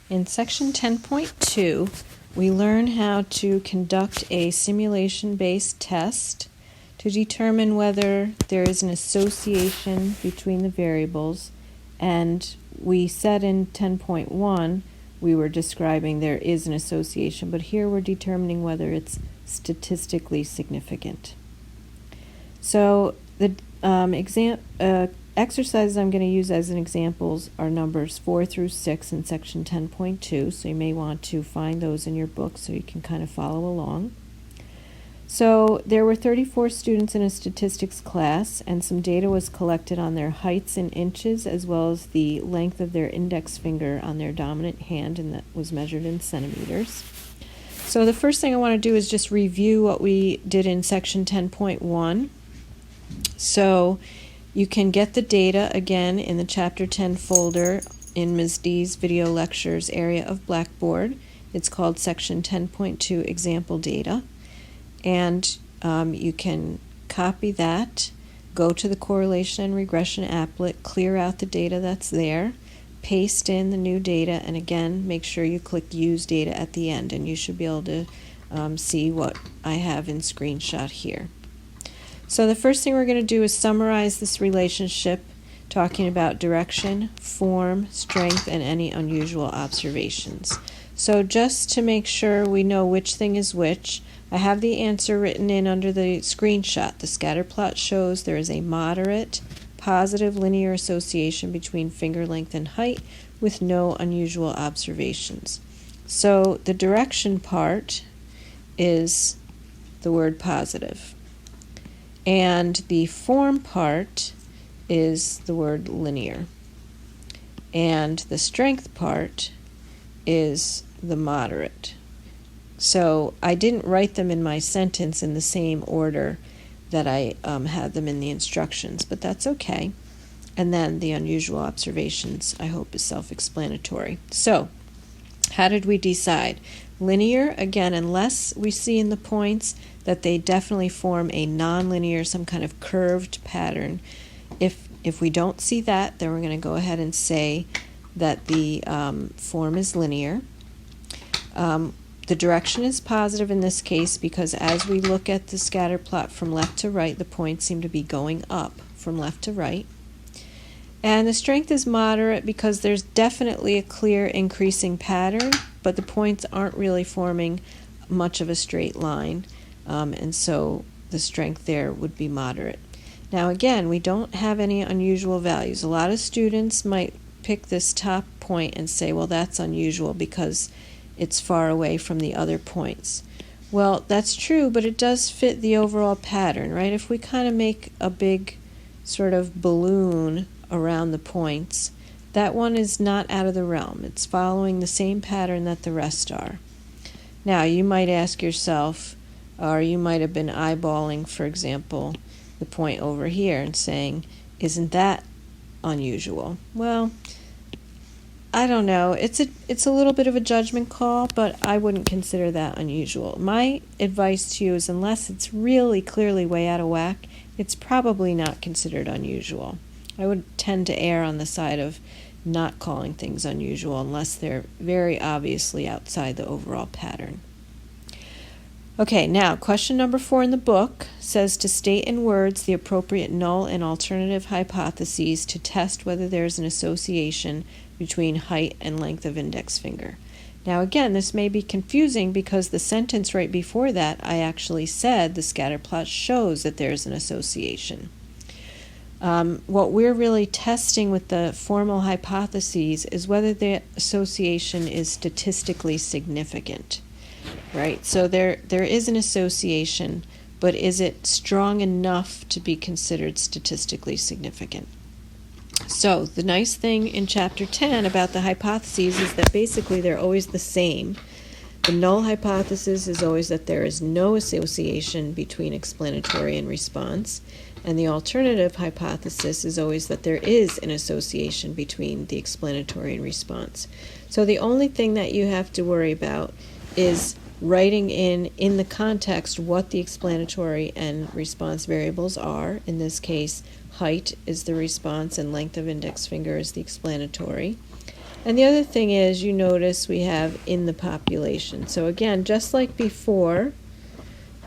In section 10.2, we learn how to conduct a simulation-based test to determine whether there is an association between the variables, and we said in 10.1 we were describing there is an association, but here we're determining whether it's statistically significant. So the exercises I'm going to use as an examples are numbers 4 through 6 in section 10.2, so you may want to find those in your book so you can kind of follow along. So there were 34 students in a statistics class, and some data was collected on their heights in inches as well as the length of their index finger on their dominant hand, and that was measured in centimeters. So the first thing I want to do is just review what we did in section 10.1. So you can get the data again in the Chapter 10 folder in Ms. D's video lectures area of Blackboard. It's called Section 10.2 Example Data. And you can copy that, go to the Correlation and Regression applet, clear out the data that's there, paste in the new data, and again, make sure you click Use Data at the end, and you should be able to see what I have in screenshot here. So the first thing we're going to do is summarize this relationship, talking about direction, form, strength, and any unusual observations. So just to make sure we know which thing is which, I have the answer written in under the screenshot. The scatter plot shows there is a moderate, positive linear association between finger length and height with no unusual observations. So the direction part is the word positive. And the form part is the word linear. And the strength part is the moderate. So I didn't write them in my sentence in the same order that I had them in the instructions, but that's okay. And then the unusual observations, I hope, is self-explanatory. So how did we decide? Linear, again, unless we see in the points that they definitely form a nonlinear, some kind of curved pattern. If we don't see that, then we're going to go ahead and say that the form is linear. The direction is positive in this case because as we look at the scatter plot from left to right, the points seem to be going up from left to right. And the strength is moderate because there's definitely a clear increasing pattern, but the points aren't really forming much of a straight line, and so the strength there would be moderate. Now again, we don't have any unusual values. A lot of students might pick this top point and say, well, that's unusual because it's far away from the other points. Well, that's true, but it does fit the overall pattern, right? If we kind of make a big sort of balloon around the points, that one is not out of the realm. It's following the same pattern that the rest are. Now, you might ask yourself, or you might have been eyeballing, for example, the point over here and saying, isn't that unusual? Well, I don't know. It's a little bit of a judgment call, but I wouldn't consider that unusual. My advice to you is unless it's really clearly way out of whack, it's probably not considered unusual. I would tend to err on the side of not calling things unusual unless they're very obviously outside the overall pattern. Okay, now question number 4 in the book says to state in words the appropriate null and alternative hypotheses to test whether there's an association between height and length of index finger. Now again, this may be confusing because the sentence right before that I actually said the scatter plot shows that there's an association. What we're really testing with the formal hypotheses is whether the association is statistically significant, right? So there is an association, but is it strong enough to be considered statistically significant? So the nice thing in Chapter 10 about the hypotheses is that basically they're always the same. The null hypothesis is always that there is no association between explanatory and response, and the alternative hypothesis is always that there is an association between the explanatory and response. So the only thing that you have to worry about is writing in the context what the explanatory and response variables are. In this case, height is the response and length of index finger is the explanatory. And the other thing is, you notice we have in the population. So again, just like before,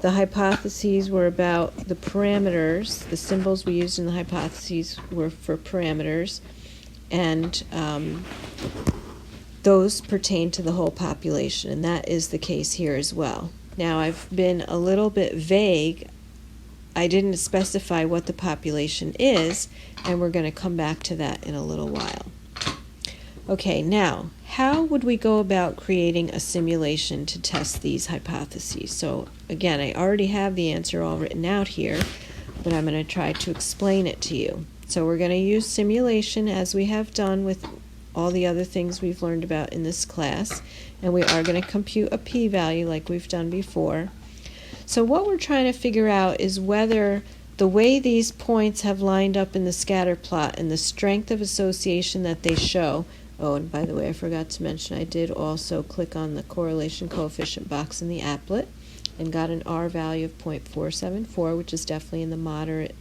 the hypotheses were about the parameters. The symbols we used in the hypotheses were for parameters, and those pertain to the whole population, and that is the case here as well. Now, I've been a little bit vague. I didn't specify what the population is, and we're going to come back to that in a little while. Okay, now, how would we go about creating a simulation to test these hypotheses? So, again, I already have the answer all written out here, but I'm going to try to explain it to you. So we're going to use simulation as we have done with all the other things we've learned about in this class, and we are going to compute a p-value like we've done before. So what we're trying to figure out is whether the way these points have lined up in the scatter plot and the strength of association that they show. Oh, and by the way, I forgot to mention I did also click on the correlation coefficient box in the applet and got an R value of 0.474, which is definitely in the moderate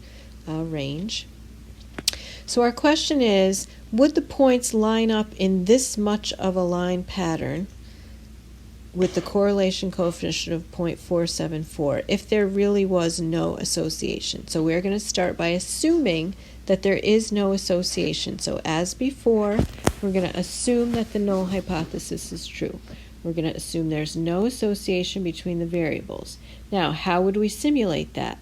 range. So our question is, would the points line up in this much of a line pattern with the correlation coefficient of 0.474 if there really was no association? So we're going to start by assuming that there is no association. So as before, we're going to assume that the null hypothesis is true. We're going to assume there's no association between the variables. Now, how would we simulate that?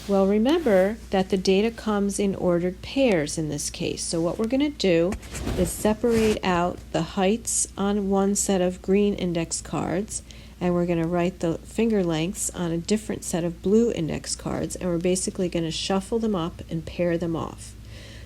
Well, remember that the data comes in ordered pairs in this case. So what we're going to do is separate out the heights on one set of green index cards, and we're going to write the finger lengths on a different set of blue index cards, and we're basically going to shuffle them up and pair them off.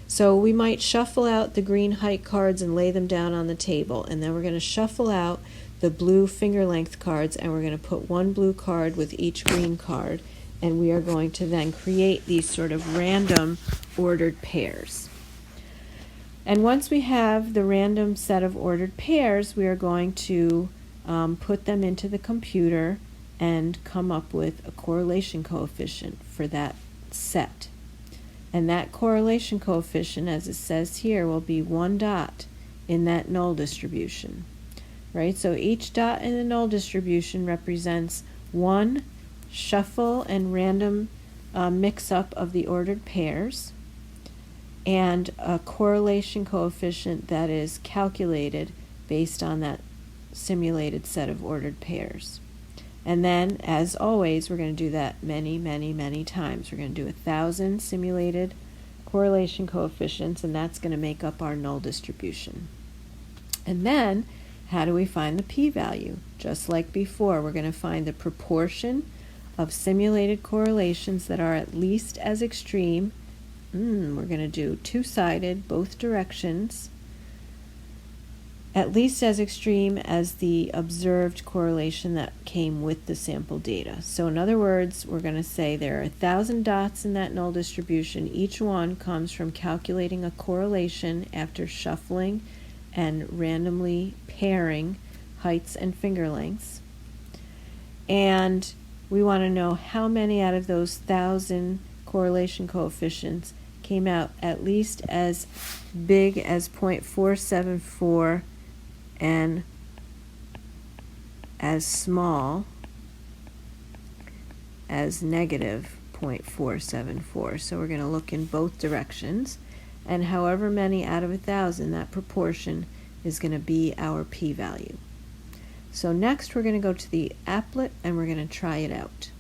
So we might shuffle out the green height cards and lay them down on the table, and then we're going to shuffle out the blue finger length cards, and we're going to put one blue card with each green card, and we are going to then create these sort of random ordered pairs. And once we have the random set of ordered pairs, we are going to put them into the computer and come up with a correlation coefficient for that set. And that correlation coefficient, as it says here, will be one dot in that null distribution. Right? So each dot in the null distribution represents one shuffle and random mix-up of the ordered pairs, and a correlation coefficient that is calculated based on that simulated set of ordered pairs. And then, as always, we're going to do that many, many, many times. We're going to do 1,000 simulated correlation coefficients, and that's going to make up our null distribution. And then, how do we find the p-value? Just like before, we're going to find the proportion of simulated correlations that are at least as extreme. We're going to do two-sided, both directions, at least as extreme as the observed correlation that came with the sample data. So in other words, we're going to say there are 1,000 dots in that null distribution. Each one comes from calculating a correlation after shuffling and randomly pairing heights and finger lengths. And we want to know how many out of those 1,000 correlation coefficients came out at least as big as 0.474 and as small as negative 0.474. So we're going to look in both directions, and however many out of 1,000, that proportion is going to be our p-value. So next we're going to go to the applet and we're going to try it out.